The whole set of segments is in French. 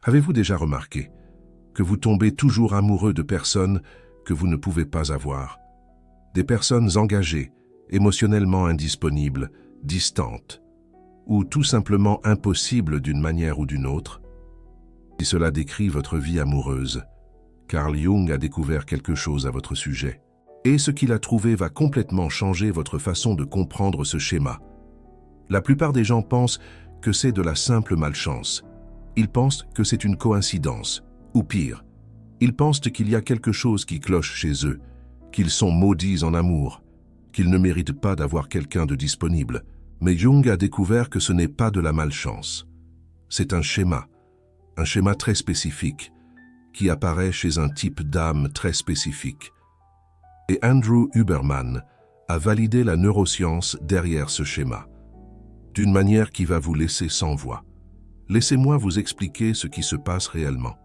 Avez-vous déjà remarqué que vous tombez toujours amoureux de personnes que vous ne pouvez pas avoir? Des personnes engagées, émotionnellement indisponibles, distantes, ou tout simplement impossibles d'une manière ou d'une autre? Si cela décrit votre vie amoureuse, Carl Jung a découvert quelque chose à votre sujet. Et ce qu'il a trouvé va complètement changer votre façon de comprendre ce schéma. La plupart des gens pensent que c'est de la simple malchance. Ils pensent que c'est une coïncidence, ou pire, ils pensent qu'il y a quelque chose qui cloche chez eux, qu'ils sont maudits en amour, qu'ils ne méritent pas d'avoir quelqu'un de disponible. Mais Jung a découvert que ce n'est pas de la malchance. C'est un schéma très spécifique, qui apparaît chez un type d'âme très spécifique. Et Andrew Huberman a validé la neuroscience derrière ce schéma, d'une manière qui va vous laisser sans voix. Laissez-moi vous expliquer ce qui se passe réellement.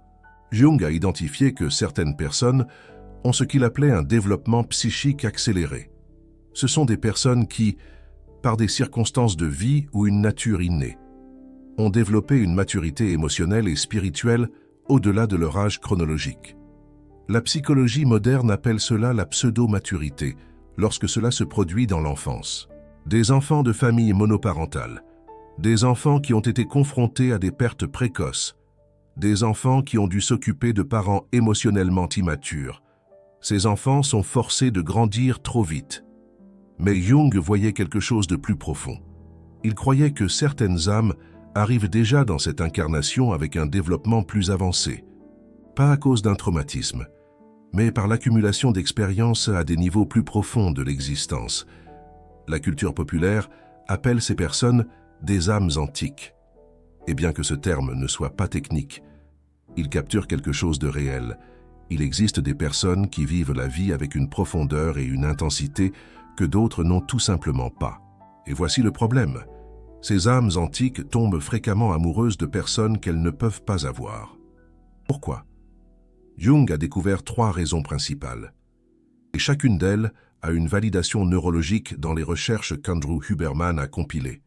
Jung a identifié que certaines personnes ont ce qu'il appelait un développement psychique accéléré. Ce sont des personnes qui, par des circonstances de vie ou une nature innée, ont développé une maturité émotionnelle et spirituelle au-delà de leur âge chronologique. La psychologie moderne appelle cela la pseudo-maturité, lorsque cela se produit dans l'enfance. Des enfants de familles monoparentales, des enfants qui ont été confrontés à des pertes précoces, des enfants qui ont dû s'occuper de parents émotionnellement immatures. Ces enfants sont forcés de grandir trop vite. Mais Jung voyait quelque chose de plus profond. Il croyait que certaines âmes arrivent déjà dans cette incarnation avec un développement plus avancé, pas à cause d'un traumatisme, mais par l'accumulation d'expériences à des niveaux plus profonds de l'existence. La culture populaire appelle ces personnes des âmes antiques. Et bien que ce terme ne soit pas technique, il capture quelque chose de réel. Il existe des personnes qui vivent la vie avec une profondeur et une intensité que d'autres n'ont tout simplement pas. Et voici le problème. Ces âmes antiques tombent fréquemment amoureuses de personnes qu'elles ne peuvent pas avoir. Pourquoi? Jung a découvert 3 raisons principales. Et chacune d'elles a une validation neurologique dans les recherches qu'Andrew Huberman a compilées.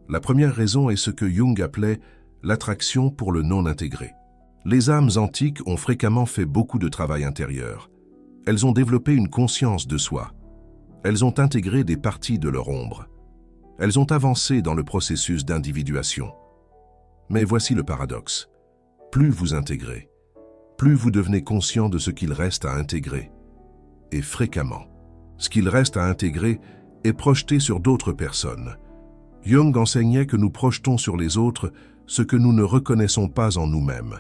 La première raison est ce que Jung appelait l'attraction pour le non-intégré. Les âmes antiques ont fréquemment fait beaucoup de travail intérieur. Elles ont développé une conscience de soi. Elles ont intégré des parties de leur ombre. Elles ont avancé dans le processus d'individuation. Mais voici le paradoxe. Plus vous intégrez, plus vous devenez conscient de ce qu'il reste à intégrer. Et fréquemment, ce qu'il reste à intégrer est projeté sur d'autres personnes. Jung enseignait que nous projetons sur les autres ce que nous ne reconnaissons pas en nous-mêmes.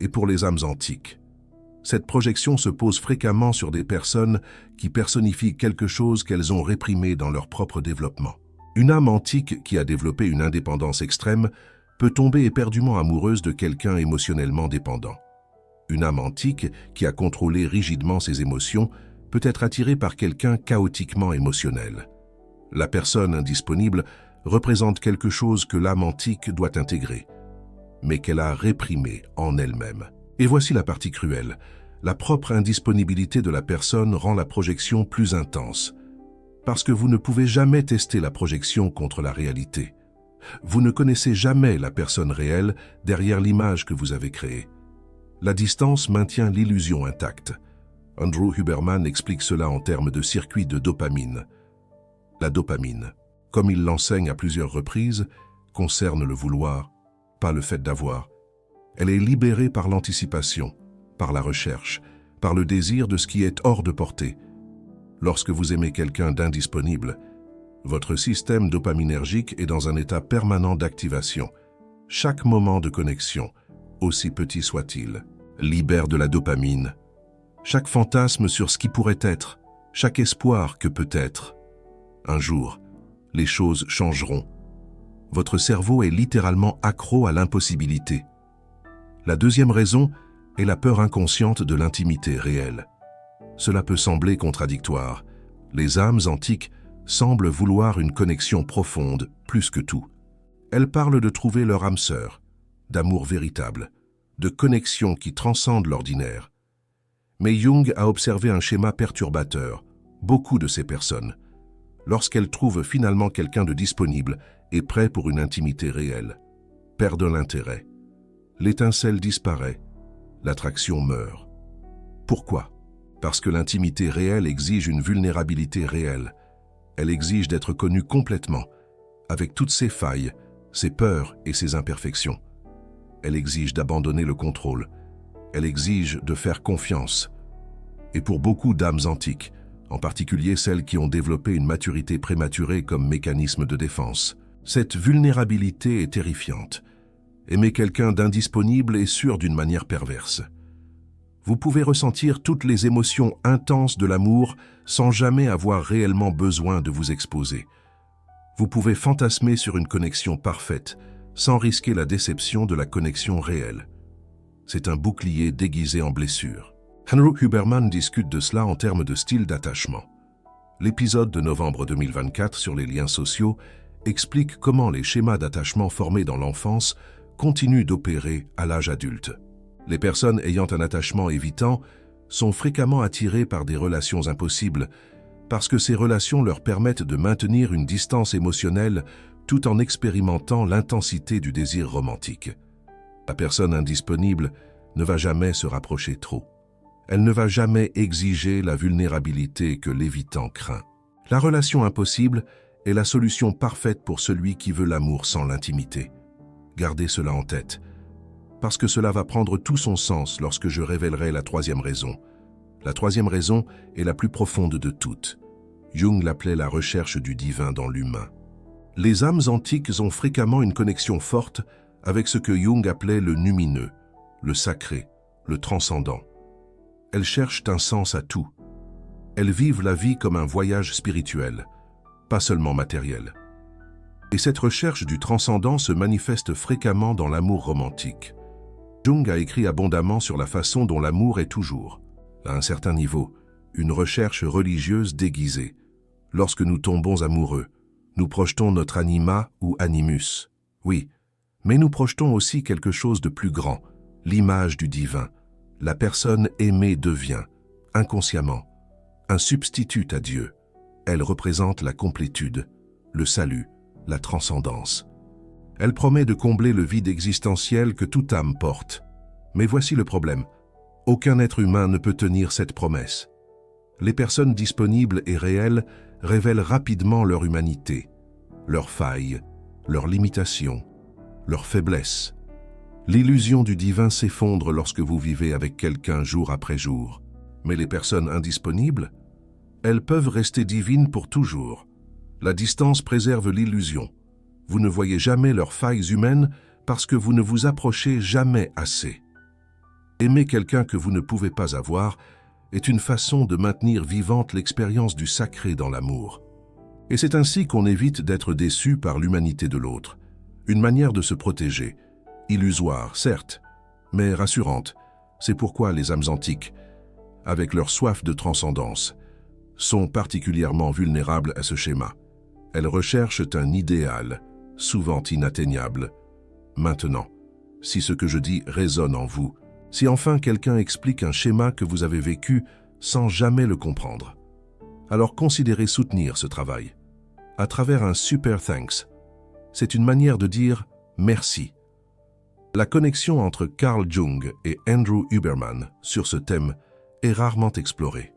Et pour les âmes antiques, cette projection se pose fréquemment sur des personnes qui personnifient quelque chose qu'elles ont réprimé dans leur propre développement. Une âme antique qui a développé une indépendance extrême peut tomber éperdument amoureuse de quelqu'un émotionnellement dépendant. Une âme antique qui a contrôlé rigidement ses émotions peut être attirée par quelqu'un chaotiquement émotionnel. La personne indisponible représente quelque chose que l'âme antique doit intégrer, mais qu'elle a réprimé en elle-même. Et voici la partie cruelle. La propre indisponibilité de la personne rend la projection plus intense, parce que vous ne pouvez jamais tester la projection contre la réalité. Vous ne connaissez jamais la personne réelle derrière l'image que vous avez créée. La distance maintient l'illusion intacte. Andrew Huberman explique cela en termes de circuit de dopamine. La dopamine, comme il l'enseigne à plusieurs reprises, concerne le vouloir, pas le fait d'avoir. Elle est libérée par l'anticipation, par la recherche, par le désir de ce qui est hors de portée. Lorsque vous aimez quelqu'un d'indisponible, votre système dopaminergique est dans un état permanent d'activation. Chaque moment de connexion, aussi petit soit-il, libère de la dopamine. Chaque fantasme sur ce qui pourrait être, chaque espoir que peut être. Un jour, les choses changeront. Votre cerveau est littéralement accro à l'impossibilité. La deuxième raison est la peur inconsciente de l'intimité réelle. Cela peut sembler contradictoire. Les âmes antiques semblent vouloir une connexion profonde, plus que tout. Elles parlent de trouver leur âme sœur, d'amour véritable, de connexion qui transcende l'ordinaire. Mais Jung a observé un schéma perturbateur. Beaucoup de ces personnes, lorsqu'elles trouvent finalement quelqu'un de disponible et prêt pour une intimité réelle, perdent l'intérêt. l'étincelle disparaît, l'attraction meurt. Pourquoi? Parce que l'intimité réelle exige une vulnérabilité réelle. Elle exige d'être connue complètement, avec toutes ses failles, ses peurs et ses imperfections. Elle exige d'abandonner le contrôle. Elle exige de faire confiance. Et pour beaucoup d'âmes antiques, en particulier celles qui ont développé une maturité prématurée comme mécanisme de défense, cette vulnérabilité est terrifiante. Aimer quelqu'un d'indisponible est sûr d'une manière perverse. Vous pouvez ressentir toutes les émotions intenses de l'amour sans jamais avoir réellement besoin de vous exposer. Vous pouvez fantasmer sur une connexion parfaite, sans risquer la déception de la connexion réelle. C'est un bouclier déguisé en blessure. Andrew Huberman discute de cela en termes de style d'attachement. L'épisode de novembre 2024 sur les liens sociaux explique comment les schémas d'attachement formés dans l'enfance continuent d'opérer à l'âge adulte. Les personnes ayant un attachement évitant sont fréquemment attirées par des relations impossibles parce que ces relations leur permettent de maintenir une distance émotionnelle tout en expérimentant l'intensité du désir romantique. La personne indisponible ne va jamais se rapprocher trop. Elle ne va jamais exiger la vulnérabilité que l'évitant craint. La relation impossible est la solution parfaite pour celui qui veut l'amour sans l'intimité. Gardez cela en tête, parce que cela va prendre tout son sens lorsque je révélerai la troisième raison. La troisième raison est la plus profonde de toutes. Jung l'appelait la recherche du divin dans l'humain. Les âmes antiques ont fréquemment une connexion forte avec ce que Jung appelait le numineux, le sacré, le transcendant. Elles cherchent un sens à tout. Elles vivent la vie comme un voyage spirituel, pas seulement matériel. Et cette recherche du transcendant se manifeste fréquemment dans l'amour romantique. Jung a écrit abondamment sur la façon dont l'amour est toujours, à un certain niveau, une recherche religieuse déguisée. Lorsque nous tombons amoureux, nous projetons notre anima ou animus. Oui, mais nous projetons aussi quelque chose de plus grand, l'image du divin. La personne aimée devient, inconsciemment, un substitut à Dieu. Elle représente la complétude, le salut, la transcendance. Elle promet de combler le vide existentiel que toute âme porte. Mais voici le problème. Aucun être humain ne peut tenir cette promesse. Les personnes disponibles et réelles révèlent rapidement leur humanité, leurs failles, leurs limitations, leurs faiblesses. L'illusion du divin s'effondre lorsque vous vivez avec quelqu'un jour après jour. Mais les personnes indisponibles, elles peuvent rester divines pour toujours. La distance préserve l'illusion. Vous ne voyez jamais leurs failles humaines parce que vous ne vous approchez jamais assez. Aimer quelqu'un que vous ne pouvez pas avoir est une façon de maintenir vivante l'expérience du sacré dans l'amour. Et c'est ainsi qu'on évite d'être déçu par l'humanité de l'autre. Une manière de se protéger. Illusoire, certes, mais rassurante. C'est pourquoi les âmes antiques, avec leur soif de transcendance, sont particulièrement vulnérables à ce schéma. Elles recherchent un idéal, souvent inatteignable. Maintenant, si ce que je dis résonne en vous, si enfin quelqu'un explique un schéma que vous avez vécu sans jamais le comprendre, alors considérez soutenir ce travail. À travers un super thanks, c'est une manière de dire merci. La connexion entre Carl Jung et Andrew Huberman sur ce thème est rarement explorée.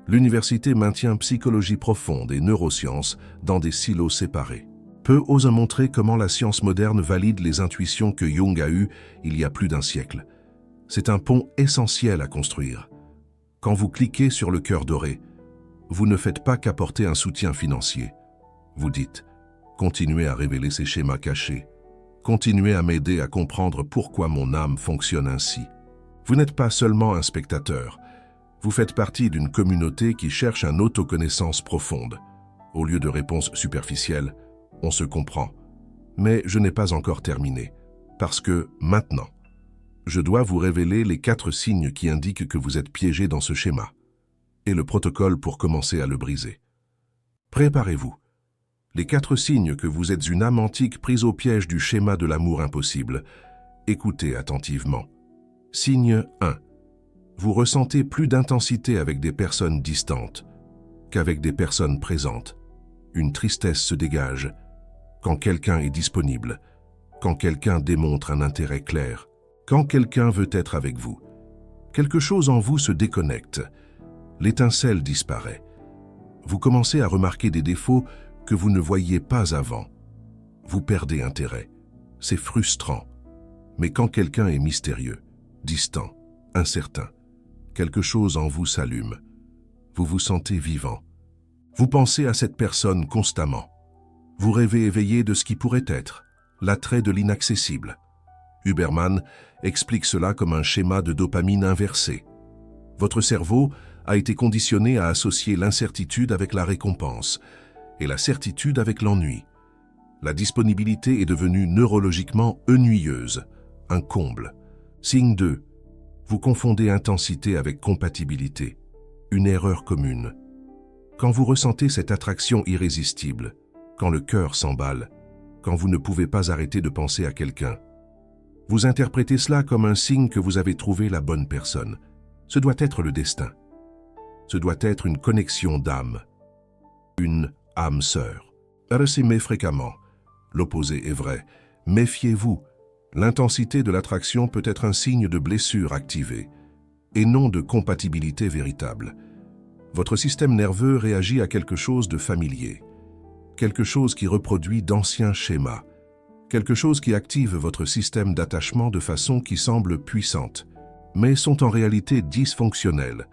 L'université maintient psychologie profonde et neurosciences dans des silos séparés. Peu osent montrer comment la science moderne valide les intuitions que Jung a eues il y a plus d'un siècle. C'est un pont essentiel à construire. Quand vous cliquez sur le cœur doré, vous ne faites pas qu'apporter un soutien financier. Vous dites « Continuez à révéler ces schémas cachés. Continuez à m'aider à comprendre pourquoi mon âme fonctionne ainsi. » Vous n'êtes pas seulement un spectateur. Vous faites partie d'une communauté qui cherche une autoconnaissance profonde. Au lieu de réponses superficielles, on se comprend. Mais je n'ai pas encore terminé, parce que, maintenant, je dois vous révéler les 4 signes qui indiquent que vous êtes piégé dans ce schéma, et le protocole pour commencer à le briser. Préparez-vous. Les 4 signes que vous êtes une âme antique prise au piège du schéma de l'amour impossible. Écoutez attentivement. Signe 1. Vous ressentez plus d'intensité avec des personnes distantes qu'avec des personnes présentes. Une tristesse se dégage quand quelqu'un est disponible, quand quelqu'un démontre un intérêt clair. Quand quelqu'un veut être avec vous, quelque chose en vous se déconnecte. L'étincelle disparaît. Vous commencez à remarquer des défauts que vous ne voyiez pas avant. Vous perdez intérêt. C'est frustrant. Mais quand quelqu'un est mystérieux, distant, incertain, quelque chose en vous s'allume. Vous vous sentez vivant. Vous pensez à cette personne constamment. Vous rêvez éveillé de ce qui pourrait être, l'attrait de l'inaccessible. Huberman explique cela comme un schéma de dopamine inversé. Votre cerveau a été conditionné à associer l'incertitude avec la récompense et la certitude avec l'ennui. La disponibilité est devenue neurologiquement ennuyeuse, un comble. Signe 2. Vous confondez intensité avec compatibilité, une erreur commune. Quand vous ressentez cette attraction irrésistible, quand le cœur s'emballe, quand vous ne pouvez pas arrêter de penser à quelqu'un, vous interprétez cela comme un signe que vous avez trouvé la bonne personne. Ce doit être le destin. Ce doit être une connexion d'âme, une âme sœur. S'aimer fréquemment. L'opposé est vrai. Méfiez-vous. L'intensité de l'attraction peut être un signe de blessure activée et non de compatibilité véritable. Votre système nerveux réagit à quelque chose de familier, quelque chose qui reproduit d'anciens schémas, quelque chose qui active votre système d'attachement de façon qui semble puissante, mais sont en réalité dysfonctionnelles.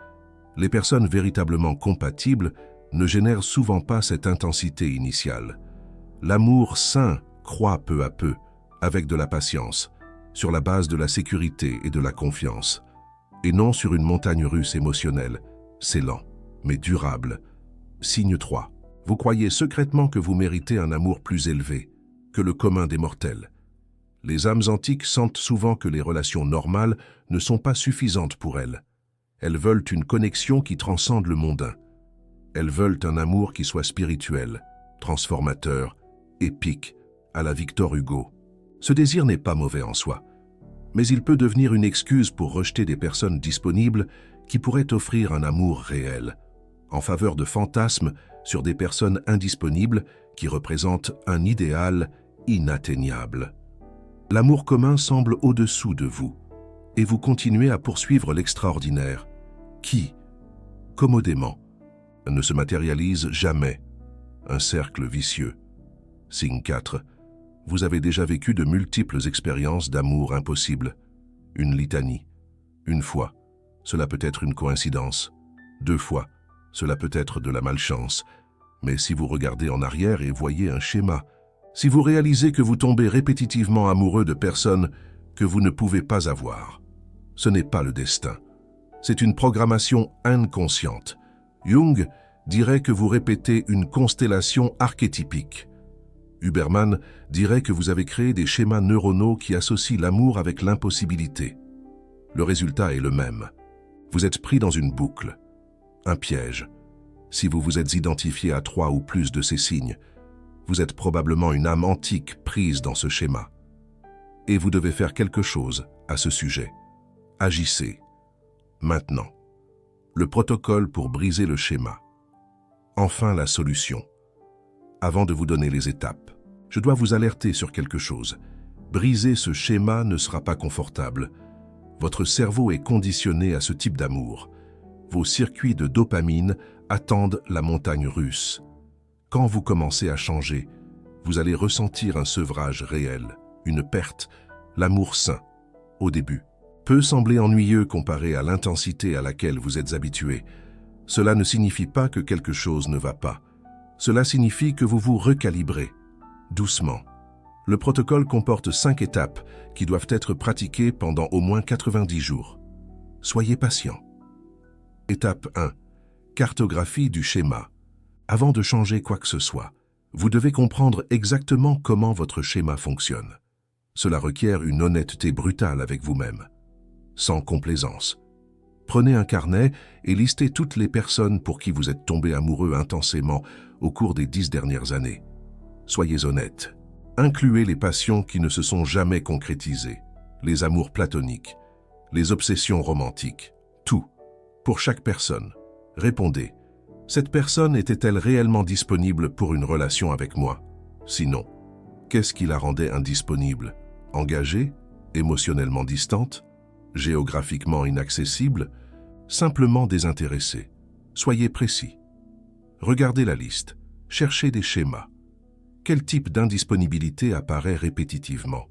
Les personnes véritablement compatibles ne génèrent souvent pas cette intensité initiale. L'amour sain croît peu à peu, avec de la patience, sur la base de la sécurité et de la confiance, et non sur une montagne russe émotionnelle. C'est lent, mais durable. Signe 3. Vous croyez secrètement que vous méritez un amour plus élevé que le commun des mortels. Les âmes antiques sentent souvent que les relations normales ne sont pas suffisantes pour elles. Elles veulent une connexion qui transcende le mondain. Elles veulent un amour qui soit spirituel, transformateur, épique, à la Victor Hugo. Ce désir n'est pas mauvais en soi, mais il peut devenir une excuse pour rejeter des personnes disponibles qui pourraient offrir un amour réel, en faveur de fantasmes sur des personnes indisponibles qui représentent un idéal inatteignable. L'amour commun semble au-dessous de vous, et vous continuez à poursuivre l'extraordinaire, qui, commodément, ne se matérialise jamais. Un cercle vicieux. Signe 4. Vous avez déjà vécu de multiples expériences d'amour impossible. Une litanie. Une fois, cela peut être une coïncidence. 2 fois, cela peut être de la malchance. Mais si vous regardez en arrière et voyez un schéma, si vous réalisez que vous tombez répétitivement amoureux de personnes que vous ne pouvez pas avoir, ce n'est pas le destin. C'est une programmation inconsciente. Jung dirait que vous répétez une constellation archétypique. Huberman dirait que vous avez créé des schémas neuronaux qui associent l'amour avec l'impossibilité. Le résultat est le même. Vous êtes pris dans une boucle, un piège. Si vous vous êtes identifié à 3 ou plus de ces signes, vous êtes probablement une âme antique prise dans ce schéma. Et vous devez faire quelque chose à ce sujet. Agissez. Maintenant. Le protocole pour briser le schéma. Enfin, la solution. Avant de vous donner les étapes, je dois vous alerter sur quelque chose. Briser ce schéma ne sera pas confortable. Votre cerveau est conditionné à ce type d'amour. Vos circuits de dopamine attendent la montagne russe. Quand vous commencez à changer, vous allez ressentir un sevrage réel, une perte, l'amour sain, au début. Peut sembler ennuyeux comparé à l'intensité à laquelle vous êtes habitué. Cela ne signifie pas que quelque chose ne va pas. Cela signifie que vous vous recalibrez, doucement. Le protocole comporte 5 étapes qui doivent être pratiquées pendant au moins 90 jours. Soyez patient. Étape 1. Cartographie du schéma. Avant de changer quoi que ce soit, vous devez comprendre exactement comment votre schéma fonctionne. Cela requiert une honnêteté brutale avec vous-même, sans complaisance. Prenez un carnet et listez toutes les personnes pour qui vous êtes tombé amoureux intensément au cours des 10 dernières années. Soyez honnête. Incluez les passions qui ne se sont jamais concrétisées, les amours platoniques, les obsessions romantiques, tout. Pour chaque personne, répondez. Cette personne était-elle réellement disponible pour une relation avec moi? Sinon, qu'est-ce qui la rendait indisponible? Engagée? émotionnellement distante, géographiquement inaccessible, simplement désintéressée. Soyez précis. Regardez la liste. Cherchez des schémas. Quel type d'indisponibilité apparaît répétitivement?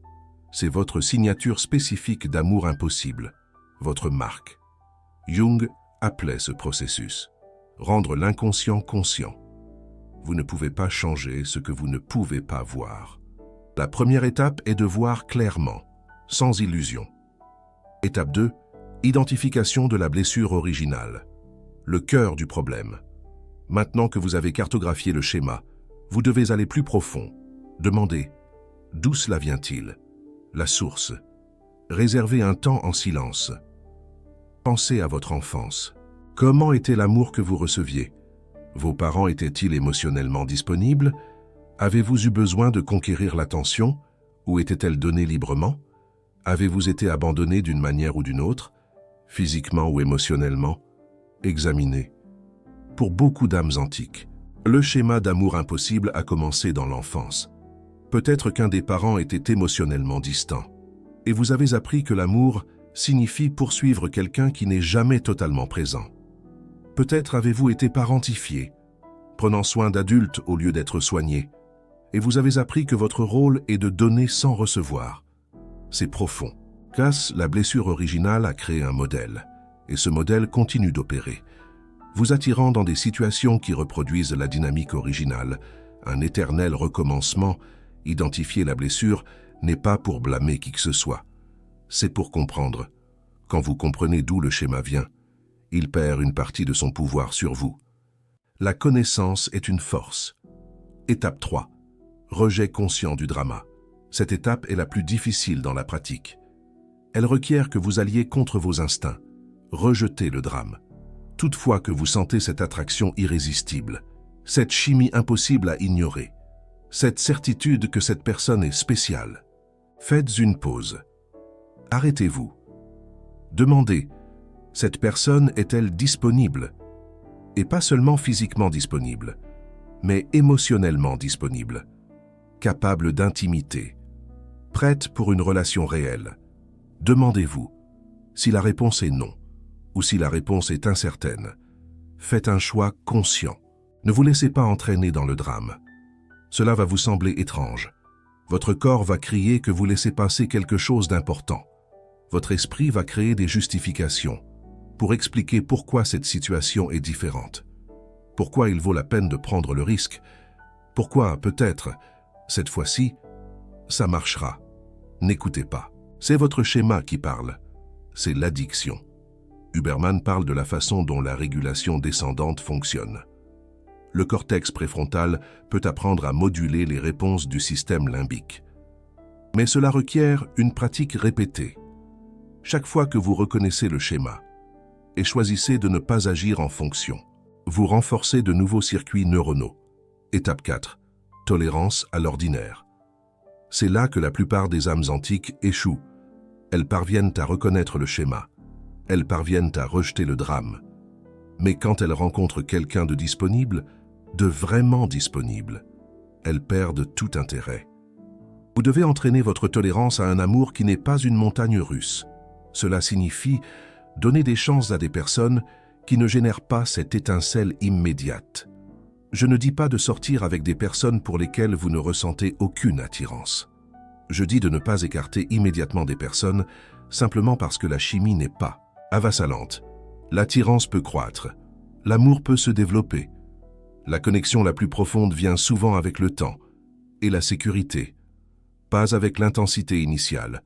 C'est votre signature spécifique d'amour impossible, votre marque. Jung appelait ce processus « rendre l'inconscient conscient ». Vous ne pouvez pas changer ce que vous ne pouvez pas voir. La première étape est de voir clairement, sans illusion. Étape 2, identification de la blessure originale, le cœur du problème. Maintenant que vous avez cartographié le schéma, vous devez aller plus profond. Demandez « d'où cela vient-il » La source. Réservez un temps en silence. Pensez à votre enfance. Comment était l'amour que vous receviez? Vos parents étaient-ils émotionnellement disponibles? Avez-vous eu besoin de conquérir l'attention? Ou était-elle donnée librement? Avez-vous été abandonné d'une manière ou d'une autre? Physiquement ou émotionnellement? Examinez. Pour beaucoup d'âmes antiques, le schéma d'amour impossible a commencé dans l'enfance. Peut-être qu'un des parents était émotionnellement distant. Et vous avez appris que l'amour signifie poursuivre quelqu'un qui n'est jamais totalement présent. Peut-être avez-vous été parentifié, prenant soin d'adultes au lieu d'être soigné. Et vous avez appris que votre rôle est de donner sans recevoir. C'est profond. Cass, la blessure originale, a créé un modèle. Et ce modèle continue d'opérer, vous attirant dans des situations qui reproduisent la dynamique originale, un éternel recommencement. Identifier la blessure n'est pas pour blâmer qui que ce soit. C'est pour comprendre. Quand vous comprenez d'où le schéma vient, il perd une partie de son pouvoir sur vous. La connaissance est une force. Étape 3. Rejet conscient du drama. Cette étape est la plus difficile dans la pratique. Elle requiert que vous alliez contre vos instincts. Rejetez le drame. Toutefois que vous sentez cette attraction irrésistible, cette chimie impossible à ignorer, cette certitude que cette personne est spéciale. Faites une pause. Arrêtez-vous. Demandez, cette personne est-elle disponible? Et pas seulement physiquement disponible, mais émotionnellement disponible, capable d'intimité, prête pour une relation réelle. Demandez-vous, si la réponse est non, ou si la réponse est incertaine, faites un choix conscient. Ne vous laissez pas entraîner dans le drame. Cela va vous sembler étrange. Votre corps va crier que vous laissez passer quelque chose d'important. Votre esprit va créer des justifications pour expliquer pourquoi cette situation est différente. Pourquoi il vaut la peine de prendre le risque. Pourquoi, peut-être, cette fois-ci, ça marchera. N'écoutez pas. C'est votre schéma qui parle. C'est l'addiction. Huberman parle de la façon dont la régulation descendante fonctionne. Le cortex préfrontal peut apprendre à moduler les réponses du système limbique. Mais cela requiert une pratique répétée. Chaque fois que vous reconnaissez le schéma et choisissez de ne pas agir en fonction, vous renforcez de nouveaux circuits neuronaux. Étape 4. Tolérance à l'ordinaire. C'est là que la plupart des âmes antiques échouent. Elles parviennent à reconnaître le schéma. Elles parviennent à rejeter le drame. Mais quand elles rencontrent quelqu'un de disponible, de vraiment disponible, elles perdent tout intérêt. Vous devez entraîner votre tolérance à un amour qui n'est pas une montagne russe. Cela signifie donner des chances à des personnes qui ne génèrent pas cette étincelle immédiate. Je ne dis pas de sortir avec des personnes pour lesquelles vous ne ressentez aucune attirance. Je dis de ne pas écarter immédiatement des personnes simplement parce que la chimie n'est pas avassalante. L'attirance peut croître, l'amour peut se développer. La connexion la plus profonde vient souvent avec le temps et la sécurité, pas avec l'intensité initiale.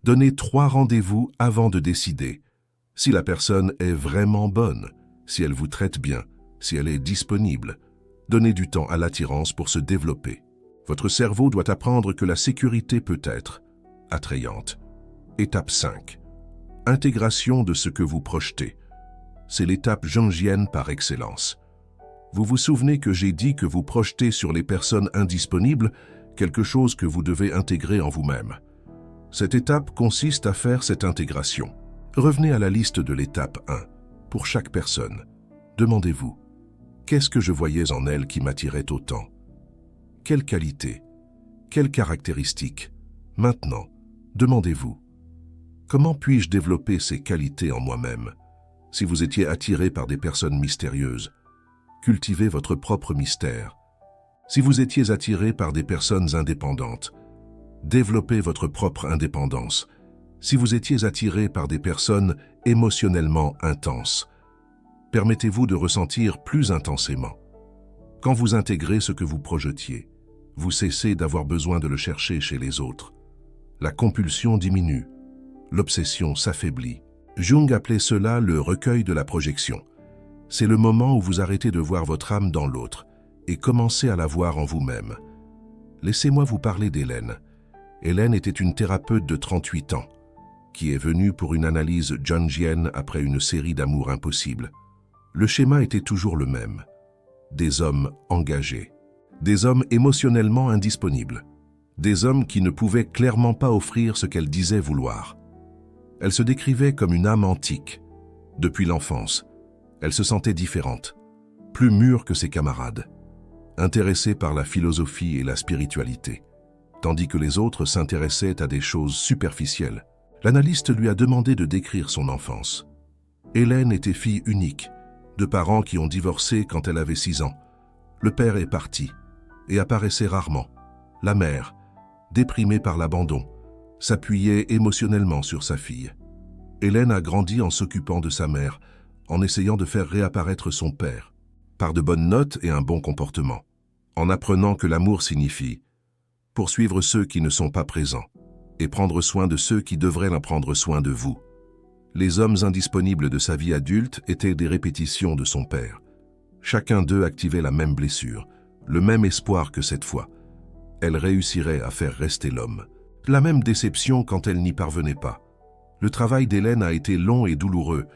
Donnez 3 rendez-vous avant de décider. Si la personne est vraiment bonne, si elle vous traite bien, si elle est disponible, donnez du temps à l'attirance pour se développer. Votre cerveau doit apprendre que la sécurité peut être attrayante. Étape 5. Intégration de ce que vous projetez. C'est l'étape jungienne par excellence. Vous vous souvenez que j'ai dit que vous projetez sur les personnes indisponibles quelque chose que vous devez intégrer en vous-même. Cette étape consiste à faire cette intégration. Revenez à la liste de l'étape 1. Pour chaque personne, demandez-vous, qu'est-ce que je voyais en elle qui m'attirait autant? Quelle qualité? Quelles caractéristiques? Maintenant, demandez-vous, Comment puis-je développer ces qualités en moi-même? Si vous étiez attiré par des personnes mystérieuses, cultivez votre propre mystère. Si vous étiez attiré par des personnes indépendantes, développez votre propre indépendance. Si vous étiez attiré par des personnes émotionnellement intenses, permettez-vous de ressentir plus intensément. Quand vous intégrez ce que vous projetiez, vous cessez d'avoir besoin de le chercher chez les autres. La compulsion diminue, l'obsession s'affaiblit. Jung appelait cela le recueil de la projection. C'est le moment où vous arrêtez de voir votre âme dans l'autre et commencez à la voir en vous-même. Laissez-moi vous parler d'Hélène. Hélène était une thérapeute de 38 ans, qui est venue pour une analyse jungienne après une série d'amours impossibles. Le schéma était toujours le même. Des hommes engagés, des hommes émotionnellement indisponibles, des hommes qui ne pouvaient clairement pas offrir ce qu'elle disait vouloir. Elle se décrivait comme une âme antique. Depuis l'enfance, elle se sentait différente, plus mûre que ses camarades, intéressée par la philosophie et la spiritualité, tandis que les autres s'intéressaient à des choses superficielles. L'analyste lui a demandé de décrire son enfance. Hélène était fille unique, de parents qui ont divorcé quand elle avait 6 ans. Le père est parti et apparaissait rarement. La mère, déprimée par l'abandon, s'appuyait émotionnellement sur sa fille. Hélène a grandi en s'occupant de sa mère, en essayant de faire réapparaître son père, par de bonnes notes et un bon comportement, en apprenant que l'amour signifie poursuivre ceux qui ne sont pas présents et prendre soin de ceux qui devraient en prendre soin de vous. Les hommes indisponibles de sa vie adulte étaient des répétitions de son père. Chacun d'eux activait la même blessure, le même espoir que cette fois. Elle réussirait à faire rester l'homme. La même déception quand elle n'y parvenait pas. Le travail d'Hélène a été long et douloureux.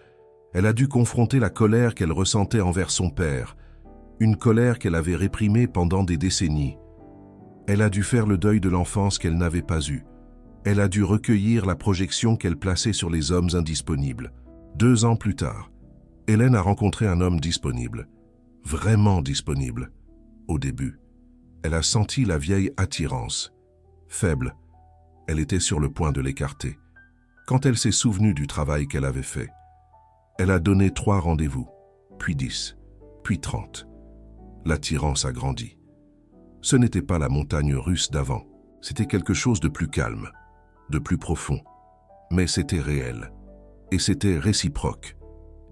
Elle a dû confronter la colère qu'elle ressentait envers son père, une colère qu'elle avait réprimée pendant des décennies. Elle a dû faire le deuil de l'enfance qu'elle n'avait pas eue. Elle a dû recueillir la projection qu'elle plaçait sur les hommes indisponibles. 2 ans plus tard, Hélène a rencontré un homme disponible, vraiment disponible. Au début, elle a senti la vieille attirance. Faible, elle était sur le point de l'écarter. Quand elle s'est souvenue du travail qu'elle avait fait, elle a donné 3 rendez-vous, puis 10, puis 30. L'attirance a grandi. Ce n'était pas la montagne russe d'avant, c'était quelque chose de plus calme, de plus profond. Mais c'était réel, et c'était réciproque.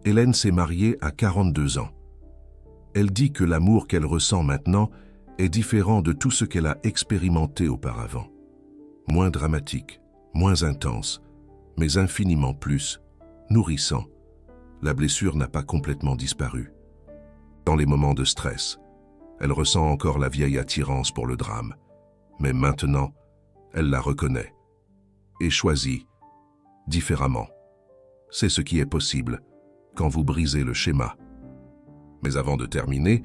Hélène s'est mariée à 42 ans. Elle dit que l'amour qu'elle ressent maintenant est différent de tout ce qu'elle a expérimenté auparavant. Moins dramatique, moins intense, mais infiniment plus, nourrissant. La blessure n'a pas complètement disparu. Dans les moments de stress, elle ressent encore la vieille attirance pour le drame, mais maintenant, elle la reconnaît et choisit différemment. C'est ce qui est possible quand vous brisez le schéma. Mais avant de terminer,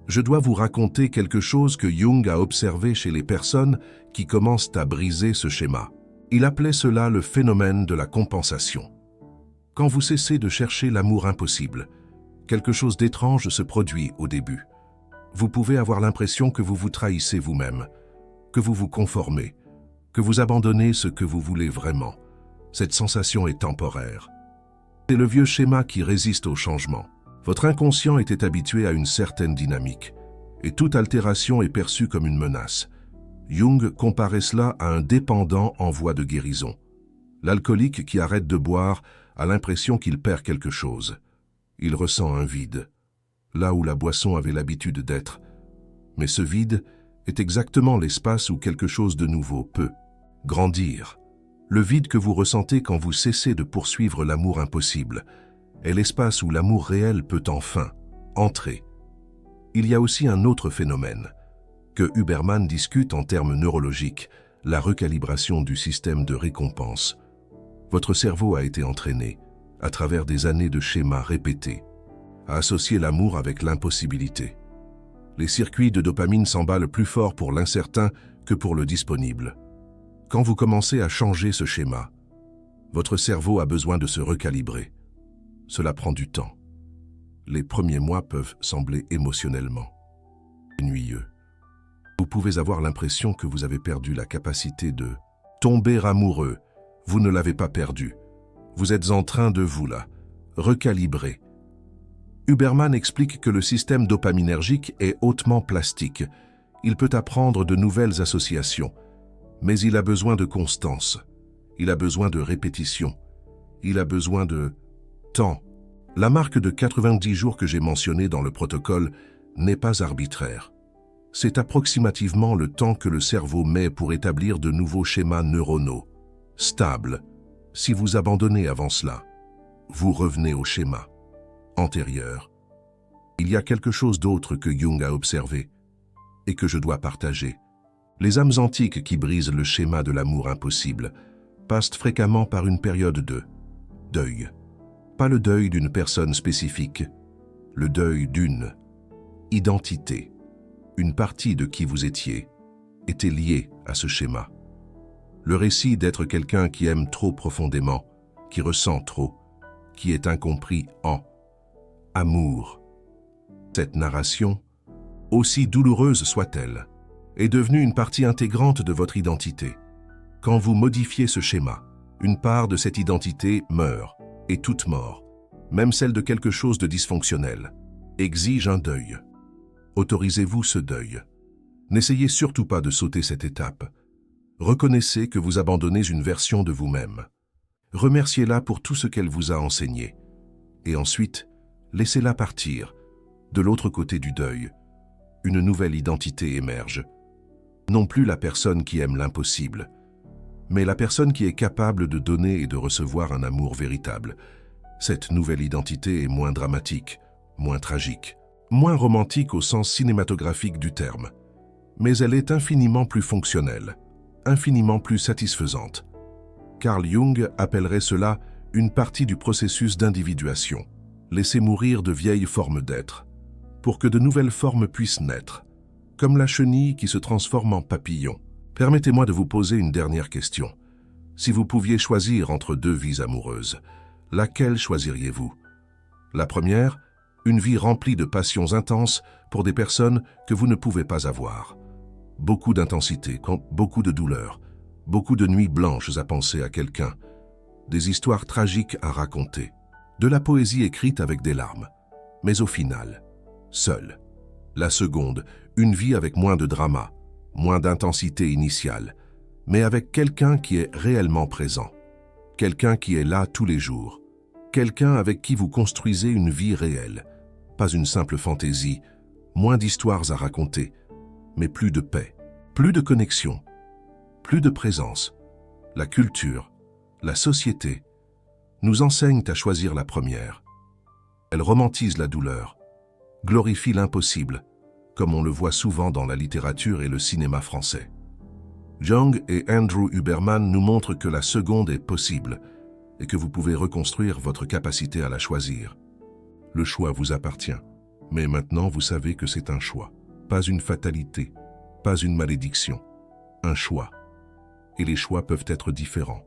je dois vous raconter quelque chose que Jung a observé chez les personnes qui commencent à briser ce schéma. Il appelait cela le phénomène de la compensation. Quand vous cessez de chercher l'amour impossible, quelque chose d'étrange se produit au début. Vous pouvez avoir l'impression que vous vous trahissez vous-même, que vous vous conformez, que vous abandonnez ce que vous voulez vraiment. Cette sensation est temporaire. C'est le vieux schéma qui résiste au changement. Votre inconscient était habitué à une certaine dynamique, et toute altération est perçue comme une menace. Jung comparait cela à un dépendant en voie de guérison. L'alcoolique qui arrête de boire a l'impression qu'il perd quelque chose. Il ressent un vide, là où la boisson avait l'habitude d'être. Mais ce vide est exactement l'espace où quelque chose de nouveau peut grandir. Le vide que vous ressentez quand vous cessez de poursuivre l'amour impossible est l'espace où l'amour réel peut enfin entrer. Il y a aussi un autre phénomène, que Huberman discute en termes neurologiques, la recalibration du système de récompense. Votre cerveau a été entraîné, à travers des années de schémas répétés, à associer l'amour avec l'impossibilité. Les circuits de dopamine s'emballent plus fort pour l'incertain que pour le disponible. Quand vous commencez à changer ce schéma, votre cerveau a besoin de se recalibrer. Cela prend du temps. Les premiers mois peuvent sembler émotionnellement ennuyeux. Vous pouvez avoir l'impression que vous avez perdu la capacité de tomber amoureux. Vous ne l'avez pas perdu. Vous êtes en train de vous la recalibrer. Huberman explique que le système dopaminergique est hautement plastique. Il peut apprendre de nouvelles associations, mais il a besoin de constance. Il a besoin de répétition. Il a besoin de temps. La marque de 90 jours que j'ai mentionnée dans le protocole n'est pas arbitraire. C'est approximativement le temps que le cerveau met pour établir de nouveaux schémas neuronaux, stables. Si vous abandonnez avant cela, vous revenez au schéma antérieur. Il y a quelque chose d'autre que Jung a observé et que je dois partager. Les âmes antiques qui brisent le schéma de l'amour impossible passent fréquemment par une période de deuil. Pas le deuil d'une personne spécifique, le deuil d'une identité. Une partie de qui vous étiez était liée à ce schéma. Le récit d'être quelqu'un qui aime trop profondément, qui ressent trop, qui est incompris en amour. Cette narration, aussi douloureuse soit-elle, est devenue une partie intégrante de votre identité. Quand vous modifiez ce schéma, une part de cette identité meurt, et toute mort, même celle de quelque chose de dysfonctionnel, exige un deuil. Autorisez-vous ce deuil. N'essayez surtout pas de sauter cette étape. Reconnaissez que vous abandonnez une version de vous-même. Remerciez-la pour tout ce qu'elle vous a enseigné. Et ensuite, laissez-la partir. De l'autre côté du deuil, une nouvelle identité émerge. Non plus la personne qui aime l'impossible, mais la personne qui est capable de donner et de recevoir un amour véritable. Cette nouvelle identité est moins dramatique, moins tragique, moins romantique au sens cinématographique du terme, mais elle est infiniment plus fonctionnelle, infiniment plus satisfaisante. Carl Jung appellerait cela une partie du processus d'individuation. Laisser mourir de vieilles formes d'être, pour que de nouvelles formes puissent naître, comme la chenille qui se transforme en papillon. Permettez-moi de vous poser une dernière question. Si vous pouviez choisir entre deux vies amoureuses, laquelle choisiriez-vous? La première, une vie remplie de passions intenses pour des personnes que vous ne pouvez pas avoir. Beaucoup d'intensité, beaucoup de douleur, beaucoup de nuits blanches à penser à quelqu'un, des histoires tragiques à raconter, de la poésie écrite avec des larmes. Mais au final, seul. La seconde, une vie avec moins de drama, moins d'intensité initiale, mais avec quelqu'un qui est réellement présent, quelqu'un qui est là tous les jours, quelqu'un avec qui vous construisez une vie réelle, pas une simple fantaisie, moins d'histoires à raconter, mais plus de paix, plus de connexion, plus de présence. La culture, la société, nous enseignent à choisir la première. Elle romantise la douleur, glorifie l'impossible, comme on le voit souvent dans la littérature et le cinéma français. Jung et Andrew Huberman nous montrent que la seconde est possible et que vous pouvez reconstruire votre capacité à la choisir. Le choix vous appartient, mais maintenant vous savez que c'est un choix, pas une fatalité, pas une malédiction, un choix. Et les choix peuvent être différents.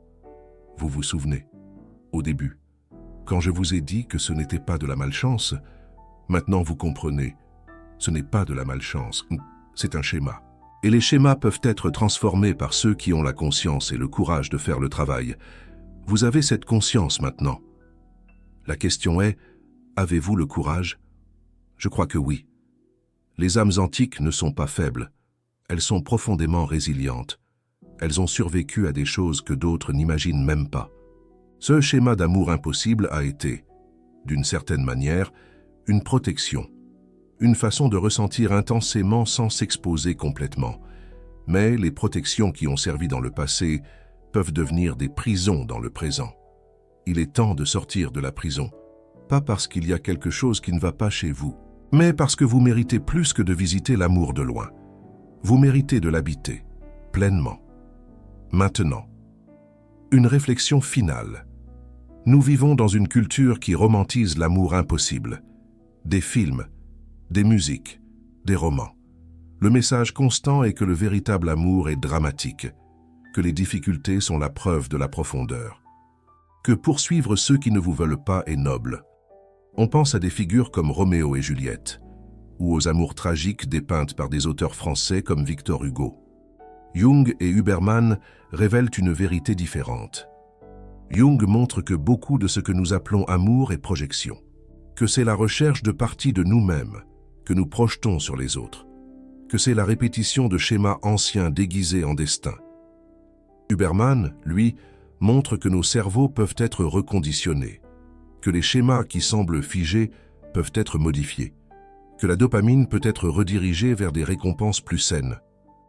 Vous vous souvenez, au début, quand je vous ai dit que ce n'était pas de la malchance, maintenant vous comprenez, ce n'est pas de la malchance, c'est un schéma. Et les schémas peuvent être transformés par ceux qui ont la conscience et le courage de faire le travail. Vous avez cette conscience maintenant. La question est, avez-vous le courage? Je crois que oui. Les âmes antiques ne sont pas faibles. Elles sont profondément résilientes. Elles ont survécu à des choses que d'autres n'imaginent même pas. Ce schéma d'amour impossible a été, d'une certaine manière, une protection. Une façon de ressentir intensément sans s'exposer complètement. Mais les protections qui ont servi dans le passé peuvent devenir des prisons dans le présent. Il est temps de sortir de la prison, pas parce qu'il y a quelque chose qui ne va pas chez vous, mais parce que vous méritez plus que de visiter l'amour de loin. Vous méritez de l'habiter, pleinement. Maintenant, une réflexion finale. Nous vivons dans une culture qui romantise l'amour impossible. Des films, des musiques, des romans. Le message constant est que le véritable amour est dramatique, que les difficultés sont la preuve de la profondeur, que poursuivre ceux qui ne vous veulent pas est noble. On pense à des figures comme Roméo et Juliette, ou aux amours tragiques dépeintes par des auteurs français comme Victor Hugo. Jung et Huberman révèlent une vérité différente. Jung montre que beaucoup de ce que nous appelons amour est projection, que c'est la recherche de parties de nous-mêmes que nous projetons sur les autres, que c'est la répétition de schémas anciens déguisés en destin. Huberman, lui, montre que nos cerveaux peuvent être reconditionnés, que les schémas qui semblent figés peuvent être modifiés, que la dopamine peut être redirigée vers des récompenses plus saines,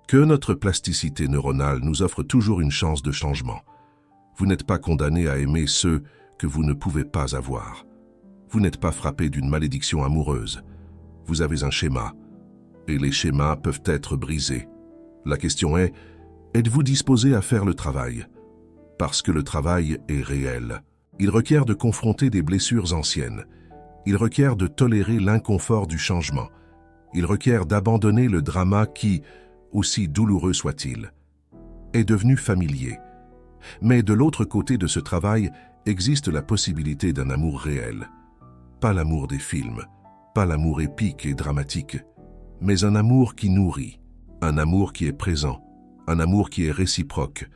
que notre plasticité neuronale nous offre toujours une chance de changement. Vous n'êtes pas condamné à aimer ceux que vous ne pouvez pas avoir. Vous n'êtes pas frappé d'une malédiction amoureuse. Vous avez un schéma, et les schémas peuvent être brisés. La question est, êtes-vous disposé à faire le travail? Parce que le travail est réel. Il requiert de confronter des blessures anciennes. Il requiert de tolérer l'inconfort du changement. Il requiert d'abandonner le drama qui, aussi douloureux soit-il, est devenu familier. Mais de l'autre côté de ce travail existe la possibilité d'un amour réel. Pas l'amour des films, pas l'amour épique et dramatique, mais un amour qui nourrit, un amour qui est présent, un amour qui est réciproque.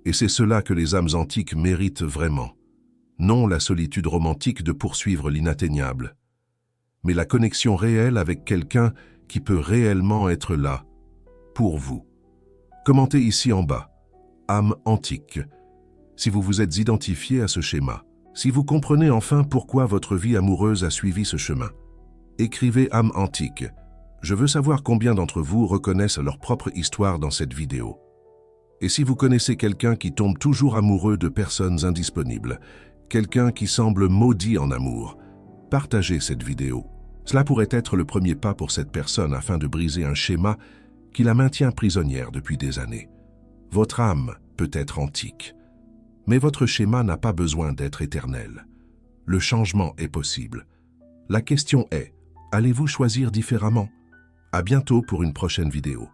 Et c'est cela que les âmes antiques méritent vraiment. Non la solitude romantique de poursuivre l'inatteignable, mais la connexion réelle avec quelqu'un qui peut réellement être là, pour vous. Commentez ici en bas. Âme antique. Si vous vous êtes identifié à ce schéma, si vous comprenez enfin pourquoi votre vie amoureuse a suivi ce chemin, écrivez âme antique. Je veux savoir combien d'entre vous reconnaissent leur propre histoire dans cette vidéo. Et si vous connaissez quelqu'un qui tombe toujours amoureux de personnes indisponibles, quelqu'un qui semble maudit en amour, partagez cette vidéo. Cela pourrait être le premier pas pour cette personne afin de briser un schéma qui la maintient prisonnière depuis des années. Votre âme peut être antique, mais votre schéma n'a pas besoin d'être éternel. Le changement est possible. La question est, allez-vous choisir différemment? À bientôt pour une prochaine vidéo.